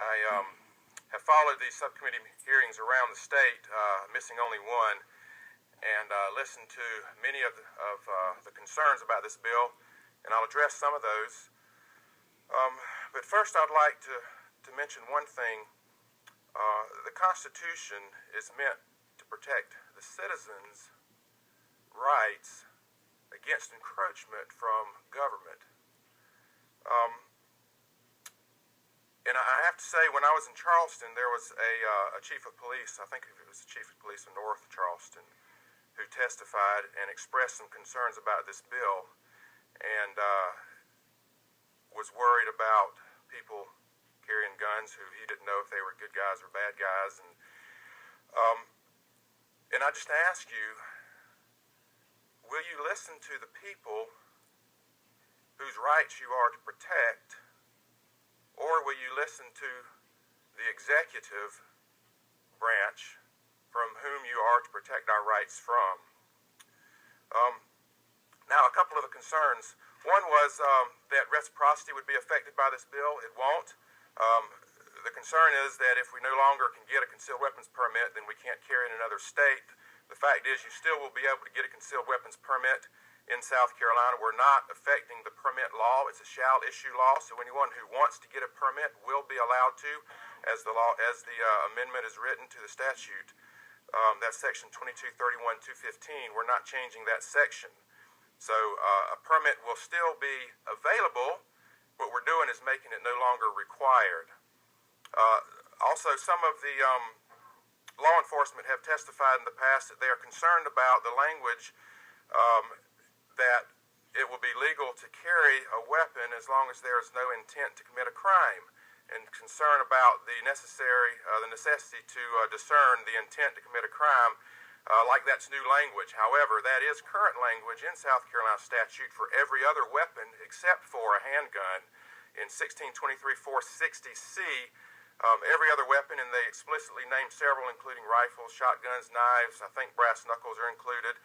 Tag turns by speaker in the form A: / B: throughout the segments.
A: I have followed these subcommittee hearings around the state, missing only one, and listened to many of the concerns about this bill, and I'll address some of those. But first I'd like to mention one thing. The Constitution is meant to protect the citizens' rights against encroachment from government. And I have to say, when I was in Charleston, there was a chief of police, I think it was the chief of police in North Charleston, who testified and expressed some concerns about this bill and was worried about people carrying guns who he didn't know if they were good guys or bad guys. And I just ask you, will you listen to the people whose rights you are to protect, or will you listen to the executive branch from whom you are to protect our rights from? Now, a couple of the concerns. One was that reciprocity would be affected by this bill. It won't. The concern is that if we no longer can get a concealed weapons permit, then we can't carry in another state. The fact is, you still will be able to get a concealed weapons permit in South Carolina. We're not affecting the permit law. It's a shall issue law, so anyone who wants to get a permit will be allowed to, as the amendment is written to the statute. That's section 2231-215. We're not changing that section. So a permit will still be available. What we're doing is making it no longer required. Also, some of the law enforcement have testified in the past that they are concerned about the language that it will be legal to carry a weapon as long as there is no intent to commit a crime, and concern about the necessity to discern the intent to commit a crime, like that's new language. However, that is current language in South Carolina statute for every other weapon except for a handgun. In 1623-460C, every other weapon, and they explicitly name several, including rifles, shotguns, knives, I think brass knuckles are included,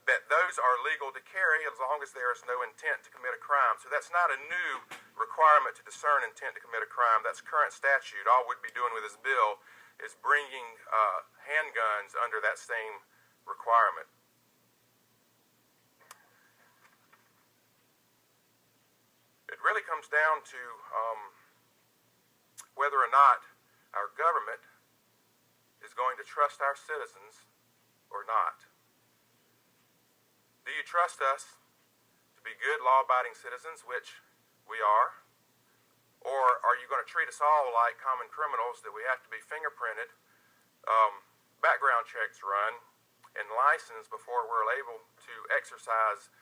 A: that those are legal to carry as long as there is no intent to commit a crime. So that's not a new requirement to discern intent to commit a crime. That's current statute. All we'd be doing with this bill is bringing handguns under that same requirement. It really comes down to whether or not our government is going to trust our citizens or not. Do you trust us to be good, law-abiding citizens, which we are? Or are you going to treat us all like common criminals that we have to be fingerprinted, background checks run, and licensed before we're able to exercise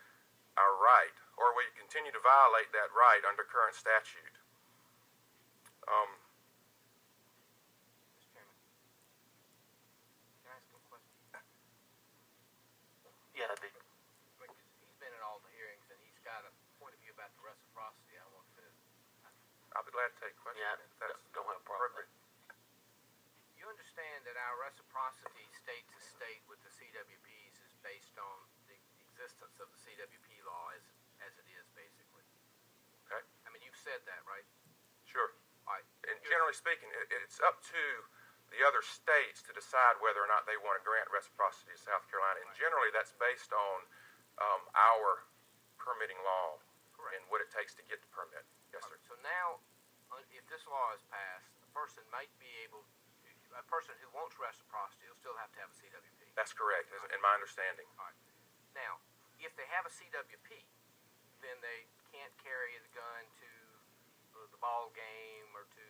A: our right? Or will you continue to violate that right under current statute?
B: Mr. Chairman, can I ask him a question?
C: Yeah,
B: He's been in all the hearings, and he's got a point of view about the reciprocity. I want to.
A: I'll be glad to take questions.
C: Yeah,
A: if that's
C: don't have a problem.
B: You understand that our reciprocity state to state with the CWPs is based on the existence of the CWP law as it is, basically.
A: Okay.
B: I mean, you've said that, right?
A: Sure.
B: All right.
A: And generally speaking, it's up to the other states to decide whether or not they want to grant reciprocity to South Carolina. And generally, that's based on our permitting law.
B: Correct.
A: And what it takes to get the permit. Yes, sir.
B: So now, if this law is passed, a person who wants reciprocity will still have to have a CWP.
A: That's correct, in my understanding.
B: All right. Now, if they have a CWP, then they can't carry the gun to the ball game or to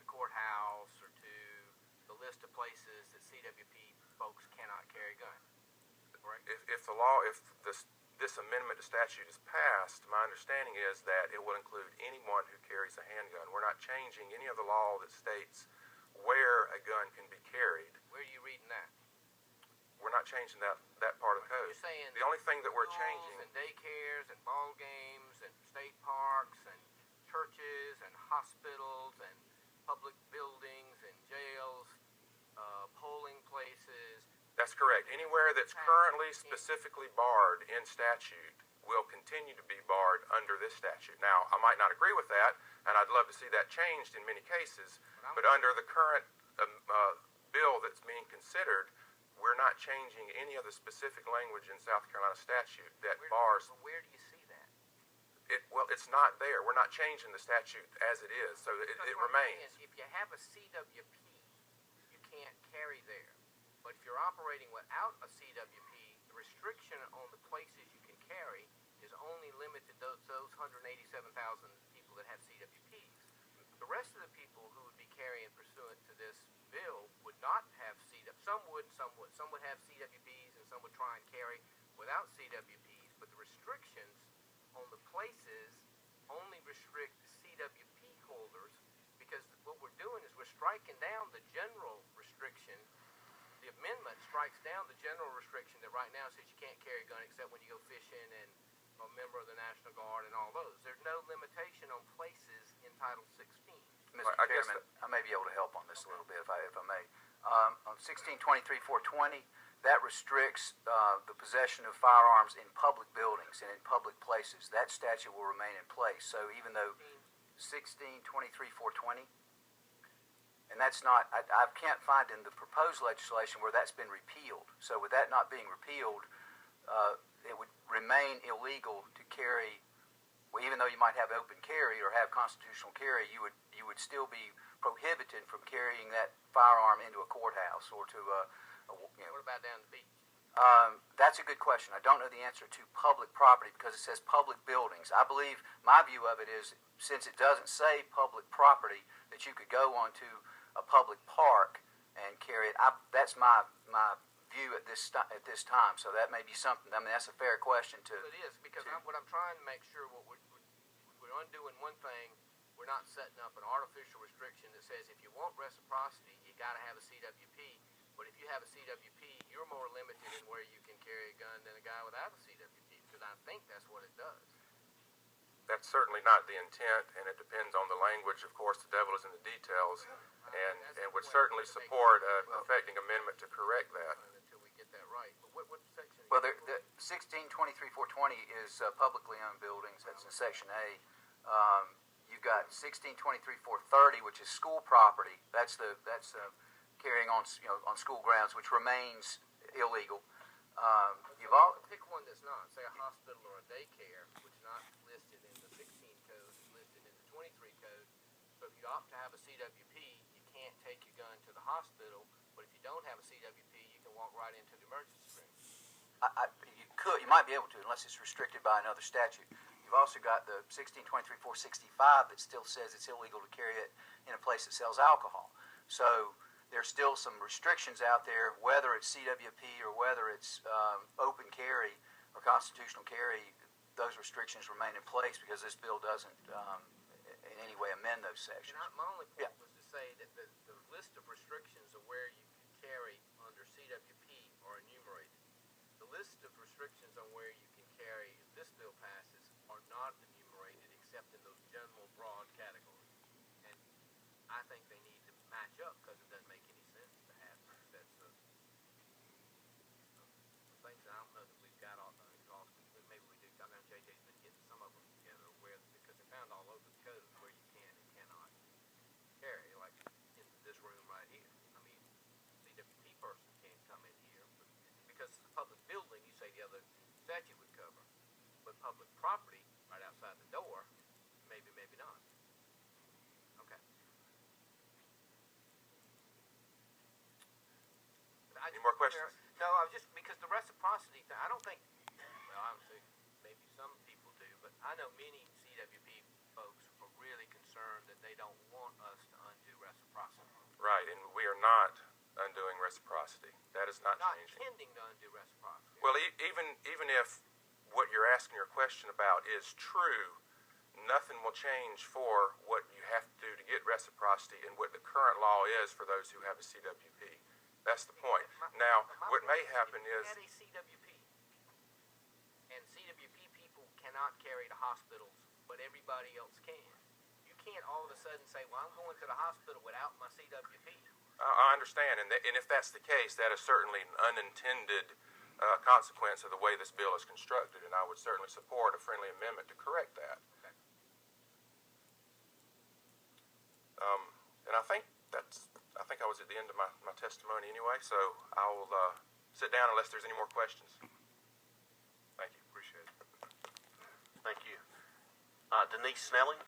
B: the courthouse or to the list of places that CWP folks cannot carry guns. Correct?
A: If this amendment to statute is passed, my understanding is that it will include anyone who carries a handgun. We're not changing any of the law that states where a gun can be carried.
B: Where are you reading that?
A: We're not changing that part of the code.
B: You're saying
A: the only thing that we're
B: schools
A: changing
B: and daycares and ball games and state parks and churches and hospitals and public buildings and jails, polling places.
A: That's correct. Anywhere that's currently specifically barred in statute will continue to be barred under this statute. Now, I might not agree with that, and I'd love to see that changed in many cases, but under the current bill that's being considered, we're not changing any of the specific language in South Carolina statute that bars.
B: But where do you see that?
A: Well, it's not there. We're not changing the statute as it is, so it remains.
B: If you have a CWP, you can't carry there. But if you're operating without a CWP, the restriction on the places you can carry is only limited to those 187,000 people that have CWPs. The rest of the people who would be carrying pursuant to this bill would not have CWPs. Some would have CWPs, and some would try and carry without CWPs. But the restrictions on the places only restrict CWP holders, because what we're doing is we're striking down the general restriction. The amendment strikes down the general restriction that right now says you can't carry a gun except when you go fishing and a member of the National Guard and all those. There's no limitation on places in Title 16.
C: Mr. Chairman, I may be able to help on this a little bit, if I may. On 1623-420, that restricts the possession of firearms in public buildings and in public places. That statute will remain in place. So even though 1623-420, and that's not, I can't find in the proposed legislation where that's been repealed. So with that not being repealed, it would remain illegal to carry. Well, even though you might have open carry or have constitutional carry, you would still be prohibited from carrying that firearm into a courthouse or to
B: What about down the beach?
C: That's a good question. I don't know the answer to public property because it says public buildings. I believe my view of it is, since it doesn't say public property, that you could go onto a public park and carry it. That's my view at this time. So that may be something. I mean, that's a fair question to.
B: It is, because what I'm trying to make sure, we're undoing one thing. We're not setting up an artificial restriction that says if you want reciprocity, you got to have a CWP. But if you have a CWP, you're more limited in where you can carry a gun than a guy without a CWP, because I think that's what it does.
A: That's certainly not the intent, and it depends on the language. Of course, the devil is in the details, and would certainly support a perfecting amendment to correct that.
B: Until we get that right. But what section?
C: Well, the 1623-420 is publicly owned buildings. That's in Section A. You've got 1623-430, which is school property. That's carrying on on school grounds, which remains illegal.
B: Pick one that's not. Say a hospital or a daycare, which is not listed in the 16 code, is listed in the 23 code. So if you opt to have a CWP, you can't take your gun to the hospital. But if you don't have a CWP, you can walk right into the emergency room.
C: You might be able to, unless it's restricted by another statute. You've also got the 1623-465 that still says it's illegal to carry it in a place that sells alcohol. So there's still some restrictions out there, whether it's CWP or whether it's open carry or constitutional carry. Those restrictions remain in place because this bill doesn't in any way amend those sections.
B: My only point was to say that the list of restrictions of where you can carry under CWP are enumerated. The list of restrictions on where you can carry, if this bill passes, are not enumerated except in those general broad categories. And I think they need to match up, because it doesn't make any sense to have two sets of things. I don't know that we've got all the exhaustive. Maybe we do. I know JJ's been getting some of them together because they found all over the code where you can and cannot carry, like in this room right here. I mean, CWP person can't come in here, but because it's a public building, you say the other statute would cover. But public property right outside the door, maybe not. Okay.
A: Any more questions?
B: No, I was just, because the reciprocity thing, I don't think, well, obviously, maybe some people do, but I know many CWP folks are really concerned that they don't want us to undo reciprocity.
A: Right, and we are not undoing reciprocity. That is not changing.
B: Not intending to undo reciprocity.
A: Well, even if what you're asking your question about is true, nothing will change for what you have to do to get reciprocity and what the current law is for those who have a CWP. That's the point. Now, what may happen is...
B: If you had a CWP, and CWP people cannot carry to hospitals, but everybody else can. You can't all of a sudden say, well, I'm going to the hospital without my CWP.
A: I understand, and if that's the case, that is certainly an unintended consequence of the way this bill is constructed, and I would certainly support a friendly amendment to correct that. And I think I was at the end of my testimony anyway, so I'll sit down unless there's any more questions. Thank you.
D: Appreciate it. Thank you. Denise Snelling.